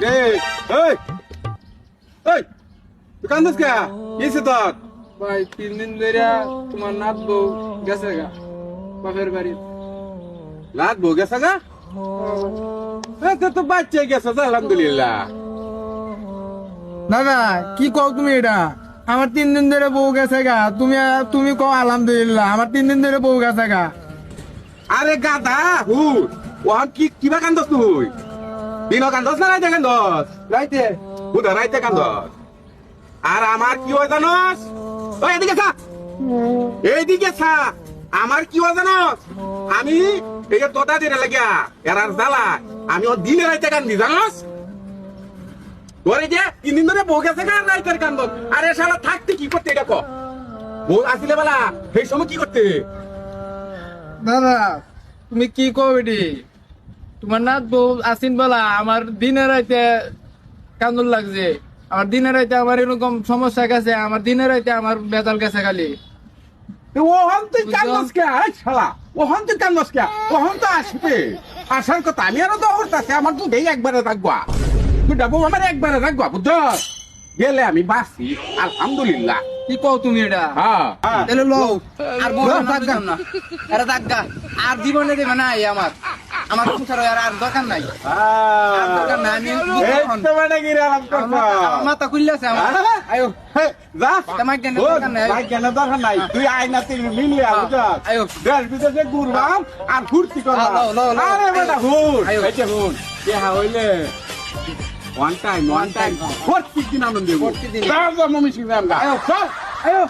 রে এই এই তুই কান্দস কে কিছে তোর ভাই 3 দিন ধরে তোমার নাত বউ গেছে গা বাপের বাড়ি। লাত বউ গেছে গা তো বাচ্চা গেছে আলহামদুলিল্লাহ। দাদা কি কও তুমি এটা? আমার 3 দিন ধরে বউ গেছে গা, তুমি কও আলহামদুলিল্লাহ। আমার 3 দিন ধরে বউ গেছে গা। আরে গাধা হুর ওহান কিবা কান্দস তুই? দিন কান্দস না রাইতে কান্দস? রাইতে বুধা রাইতে কান্দস। আর আমার কি হয় জানস? ওই এদিকে থা, এইদিকে থা। আমার কি হয় জানস? আমি এই যে তোতা দিনে লাগিয়া এরার জ্বালা আমি ও দিনে রাইতে কান্দি জানস? তোর এই যে 3 দিন ধরে বউ গেছে গা রাইতের কান্দস। আরে শালা থাকতে কি করতে এটা কো? বউ আসিলে বেলা সেই সময় কি করতে? দাদা তুমি কি কও এটি? তোমার নাত বউ আসিন বলা আমার দিনে রাইতে কান্দুল লাগছে। আমার দিনে রাইতে আমার এরকম সমস্যা গেছে, আমার দিনে রাইতে আমার বেতাল গেছে খালি। ওহন তুই কান্দস কে? শালা ওহন তুই কান্দস কে? ওহন তো আসবে আসার কথা। আমি আরো দৌড়তাছে আমার তো দেই একবারে রাখবা। তুই ডাবো আমার একবারে রাখবা বুঝছ? গেলে আমি বাঁচি আলহামদুলিল্লাহ। কি কও তুমি এটা? হ্যাঁ তাহলে লও আর বউ লও, না দিতাম না। এরা দাগা আর জীবনে দেবে না আমার আমার সংসার আর দরকার নাই। আর দরকার নাই। আমি আমার মাথা খুললেছে আমার। আয়ো যা তোমার কেন দরকার নাই? ভাই কেন দরকার নাই? তুই আয়না তুই মিললে বুঝছ? আয়ো। দেশ বিদেশে ঘুরবাম আর ফুর্তি করবাম। লও, লও, লও। আরে বেটা হুন আয়ো। এই যে হুন দেহা হইলে ওয়ান টাইম প্রত্যেক দিন আনন্দ দেবো। প্রত্যেকদিন। তার জন্ম মিশিয়ে আমরা আয়ো। চল আয়ো